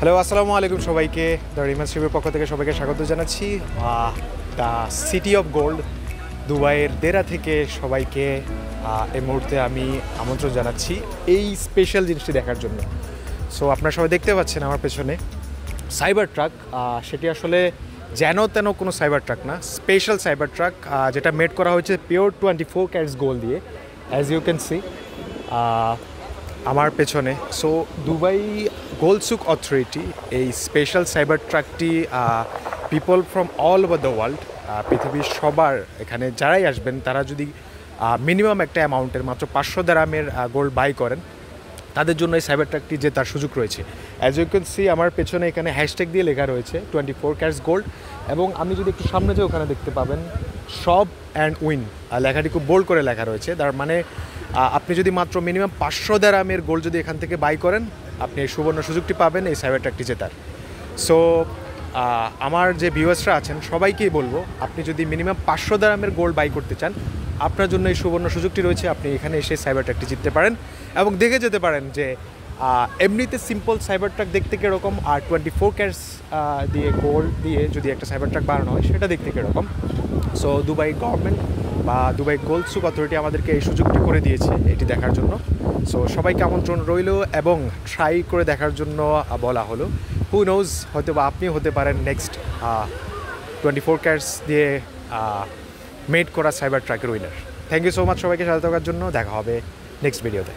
Hello, আসসালামু আলাইকুম সবাইকে। দ্য রিমান্স টিভির পক্ষ থেকে সবাইকে স্বাগত জানাচ্ছি। দ্য সিটি অফ গোল্ড দুবাইয়ের দেরা থেকে সবাইকে এই মুহূর্তে আমি আমন্ত্রণ জানাচ্ছি এই স্পেশাল জিনিসটি দেখার জন্য। সো আপনারা সবাই দেখতে পাচ্ছেন আমার পেছনে সাইবার ট্রাক। সেটি আসলে যেন তেন কোনো সাইবার ট্রাক না, স্পেশাল সাইবার ট্রাক যেটা মেড করা হয়েছে পিওর 24 ক্যারেটস গোল্ড দিয়ে, অ্যাজ ইউ ক্যান সি আমার পেছনে। So Dubai gold souk authority এই স্পেশাল সাইবার ট্রাকটি people from all over the world, পৃথিবীর সবার এখানে যারাই আসবেন তারা যদি মিনিমাম একটা অ্যামাউন্টের মাত্র 500 দিরহামের গোল্ড বাই করেন, তাদের জন্য এই সাইবার ট্রাকটি জেতার সুযোগ রয়েছে। অ্যাজ ইউ ক্যান সি আমার পেছনে এখানে হ্যাশট্যাগ দিয়ে লেখা রয়েছে 24 ক্যারেটস গোল্ড, এবং আমি যদি একটু সামনে যাই ওখানে দেখতে পাবেন শপ অ্যান্ড উইন লেখাটি খুব বোল্ড করে লেখা রয়েছে। তার মানে আপনি যদি মাত্র মিনিমাম 500 দিরহামের গোল্ড যদি এখান থেকে বাই করেন, আপনি এই সুবর্ণ সুযোগটি পাবেন এই সাইবার ট্রাকটি জেতার। সো আমার যে ভিউয়ার্সরা আছেন সবাইকেই বলবো, আপনি যদি মিনিমাম 500 দিরহামের গোল্ড বাই করতে চান, আপনার জন্য এই সুবর্ণ সুযোগটি রয়েছে। আপনি এখানে এসে সাইবার ট্রাকটি জিততে পারেন এবং দেখে যেতে পারেন যে এমনিতে সিম্পল সাইবার ট্রাক দেখতে কীরকম, আর 24 ক্যারেটস দিয়ে গোল্ড দিয়ে যদি একটা সাইবার ট্রাক বানানো হয় সেটা দেখতে কীরকম। সো দুবাই গভর্নমেন্ট বা দুবাই গোল্ড সুক অথরিটি আমাদেরকে এই সুযোগটি করে দিয়েছে এটি দেখার জন্য। সো সবাইকে আমন্ত্রণ রইল এবং ট্রাই করে দেখার জন্য বলা হলো। হু নোজ, হয়তো বা আপনি হতে পারেন নেক্সট 24 ক্যারেটস দিয়ে মেড করা সাইবার ট্রাকের winner. Thank you so much সবাইকে সাথে থাকার জন্য। দেখা হবে নেক্সট ভিডিওতে।